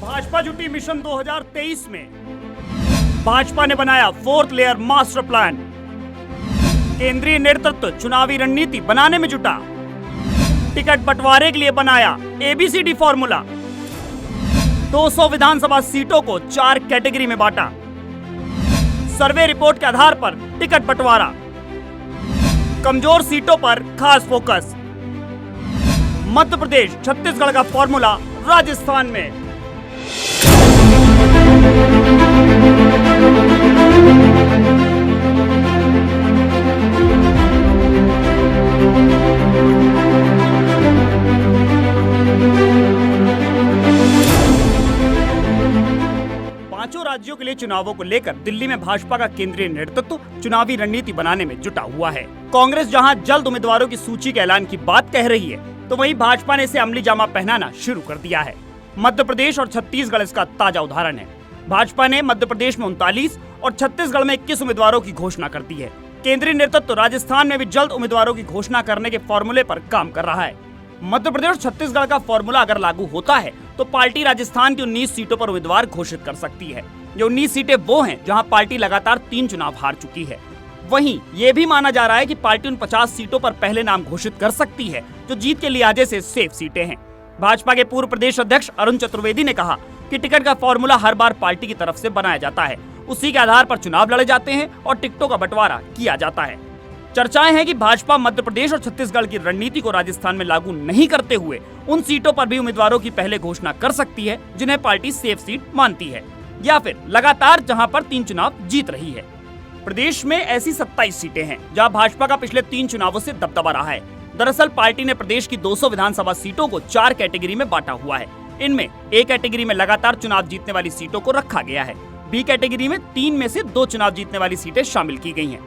भाजपा जुटी मिशन 2023 में। भाजपा ने बनाया 4th लेयर मास्टर प्लान। केंद्रीय नेतृत्व चुनावी रणनीति बनाने में जुटा। टिकट बंटवारे के लिए बनाया ABCD फॉर्मूला। 200 विधानसभा सीटों को 4 कैटेगरी में बांटा। सर्वे रिपोर्ट के आधार पर टिकट बंटवारा। कमजोर सीटों पर खास फोकस। मध्य प्रदेश, छत्तीसगढ़ का फॉर्मूला राजस्थान में। पांचों राज्यों के लिए चुनावों को लेकर दिल्ली में भाजपा का केंद्रीय नेतृत्व चुनावी रणनीति बनाने में जुटा हुआ है। कांग्रेस जहां जल्द उम्मीदवारों की सूची के ऐलान की बात कह रही है, तो वहीं भाजपा ने इसे अमली जामा पहनाना शुरू कर दिया है। मध्य प्रदेश और छत्तीसगढ़ इसका ताजा उदाहरण है। भाजपा ने मध्य प्रदेश में 39 और छत्तीसगढ़ में 21 उम्मीदवारों की घोषणा कर दी है। केंद्रीय नेतृत्व राजस्थान में भी जल्द उम्मीदवारों की घोषणा करने के फॉर्मूले पर काम कर रहा है। मध्य प्रदेश और छत्तीसगढ़ का फॉर्मूला अगर लागू होता है तो पार्टी राजस्थान की 19 सीटों पर उम्मीदवार घोषित कर सकती है। ये 19 सीटें वो हैं जहां पार्टी लगातार 3 चुनाव हार चुकी है। वहीं ये भी माना जा रहा है कि पार्टी उन 50 सीटों पर पहले नाम घोषित कर सकती है जो जीत के लिहाजे से सेफ सीटें हैं। भाजपा के पूर्व प्रदेश अध्यक्ष अरुण चतुर्वेदी ने कहा कि टिकट का फॉर्मूला हर बार पार्टी की तरफ से बनाया जाता है, उसी के आधार पर चुनाव लड़े जाते हैं और टिकटों का बंटवारा किया जाता है। चर्चाएं हैं कि भाजपा मध्य प्रदेश और छत्तीसगढ़ की रणनीति को राजस्थान में लागू नहीं करते हुए उन सीटों पर भी उम्मीदवारों की पहले घोषणा कर सकती है जिन्हें पार्टी सेफ सीट मानती है, या फिर लगातार जहां पर 3 चुनाव जीत रही है। प्रदेश में ऐसी 27 सीटें हैं जहां भाजपा का पिछले 3 चुनावों से दबदबा रहा है। दरअसल पार्टी ने प्रदेश की 200 विधानसभा सीटों को 4 कैटेगरी में बांटा हुआ है। इनमें A कैटेगरी में लगातार चुनाव जीतने वाली सीटों को रखा गया है। B कैटेगरी में 3 में से 2 चुनाव जीतने वाली सीटें शामिल की गई हैं।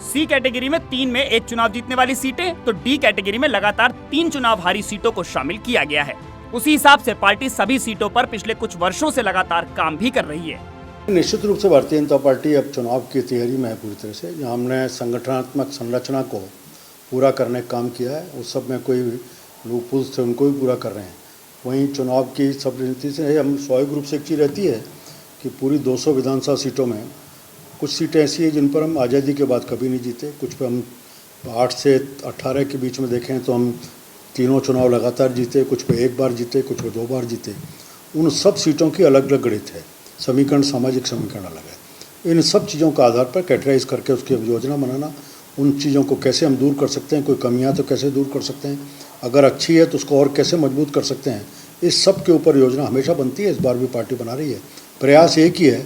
C कैटेगरी में 3 में 1 चुनाव जीतने वाली सीटें, तो D कैटेगरी में लगातार 3 चुनाव हारी सीटों को शामिल किया गया है। उसी हिसाब से पार्टी सभी सीटों पर पिछले कुछ वर्षों से लगातार काम भी कर रही है। निश्चित रूप से भारतीय जनता पार्टी अब चुनाव की तैयारी में है पूरी तरह से। जहाँ हमने संगठनात्मक संरचना को पूरा करने का काम किया है, उस सब में कोई लूपहोल्स थे उनको भी पूरा कर रहे हैं। वहीं चुनाव की सब रणनीति से हम स्वाभाविक रूप से एक चीज़ रहती है कि पूरी 200 विधानसभा सीटों में कुछ सीटें ऐसी हैं जिन पर हम आज़ादी के बाद कभी नहीं जीते, कुछ पर हम 8 से 18 के बीच में देखें तो हम तीनों चुनाव लगातार जीते, कुछ पे 1 बार जीते, कुछ पे 2 बार जीते। उन सब सीटों की अलग अलग गणित है, समीकरण, सामाजिक समीकरण अलग है। इन सब चीज़ों का आधार पर कैटेगराइज करके उसकी योजना बनाना, उन चीज़ों को कैसे हम दूर कर सकते हैं, कोई कमियां तो कैसे दूर कर सकते हैं, अगर अच्छी है तो उसको और कैसे मजबूत कर सकते हैं, इस सब के ऊपर योजना हमेशा बनती है। इस बार भी पार्टी बना रही है। प्रयास एक ही है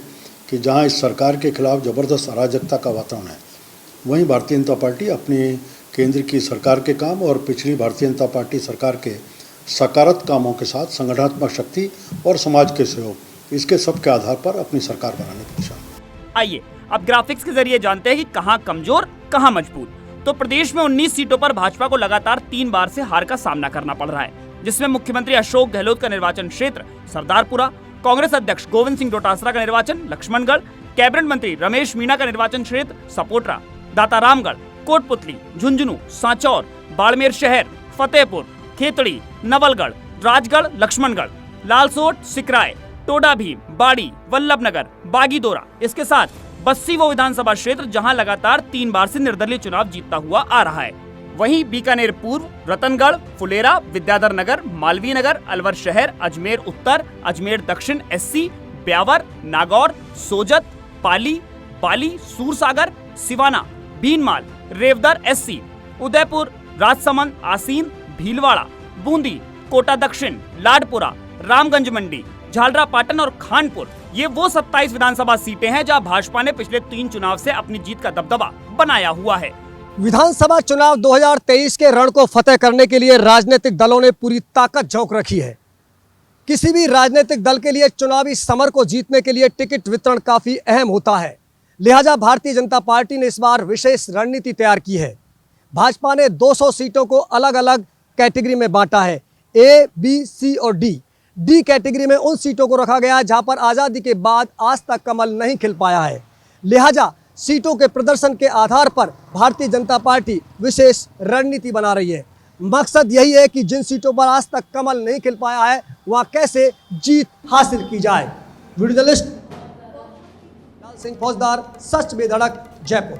कि जहां इस सरकार के खिलाफ ज़बरदस्त अराजकता का वातावरण है, वहीं भारतीय जनता पार्टी अपनी केंद्र की सरकार के काम और पिछली भारतीय जनता पार्टी सरकार के सकारात्मक कामों के साथ संगठनात्मक शक्ति और समाज के सहयोग, इसके सब के आधार पर अपनी सरकार बनाने की दिशा में। आइए अब ग्राफिक्स के जरिए जानते हैं कि कहां कमजोर कहां मजबूत। तो प्रदेश में 19 सीटों पर भाजपा को लगातार 3 बार से हार का सामना करना पड़ रहा है, जिसमें मुख्यमंत्री अशोक गहलोत का निर्वाचन क्षेत्र सरदारपुरा, कांग्रेस अध्यक्ष गोविंद सिंह डोटासरा का निर्वाचन लक्ष्मणगढ़, कैबिनेट मंत्री रमेश मीणा का निर्वाचन क्षेत्र सपोटरा, दातारामगढ़, कोटपुतली, झुंझुनू, सांचौर, बाड़मेर शहर, फतेहपुर, खेतड़ी, नवलगढ़, राजगढ़, लक्ष्मणगढ़, लालसोट, सिकराय, टोडा भीम, बाड़ी, वल्लभनगर, बागीदोरा, इसके साथ बस्सी वो विधानसभा क्षेत्र जहां लगातार 3 बार से निर्दलीय चुनाव जीतता हुआ आ रहा है। वहीं बीकानेर पूर्व, रतनगढ़, फुलेरा, विद्याधर नगर, मालवीय नगर, अलवर शहर, अजमेर उत्तर, अजमेर दक्षिण SC, ब्यावर, नागौर, सोजत, पाली, बाली, सूरसागर, सिवाना, भीनमाल, रेवदर SC, उदयपुर, राजसमंद, आसीन, भीलवाड़ा, बूंदी, कोटा दक्षिण, लाडपुरा, रामगंज मंडी, झालरापाटन और खानपुर, ये वो 27 विधानसभा सीटें हैं जहां भाजपा ने पिछले 3 चुनाव से अपनी जीत का दबदबा बनाया हुआ है। विधानसभा चुनाव 2023 के रण को फतेह करने के लिए राजनीतिक दलों ने पूरी ताकत झोंक रखी है। किसी भी राजनीतिक दल के लिए चुनावी समर को जीतने के लिए टिकट वितरण काफी अहम होता है। लिहाजा भारतीय जनता पार्टी ने इस बार विशेष रणनीति तैयार की है। भाजपा ने 200 सीटों को अलग अलग कैटेगरी में बांटा है, A, B, C और D कैटेगरी में उन सीटों को रखा गया है जहां पर आज़ादी के बाद आज तक कमल नहीं खिल पाया है। लिहाजा सीटों के प्रदर्शन के आधार पर भारतीय जनता पार्टी विशेष रणनीति बना रही है। मकसद यही है कि जिन सीटों पर आज तक कमल नहीं खिल पाया है वह कैसे जीत हासिल की जाए। वीडियो जर्नलिस्ट लाल सिंह फौजदार, सच बेधड़क, जयपुर।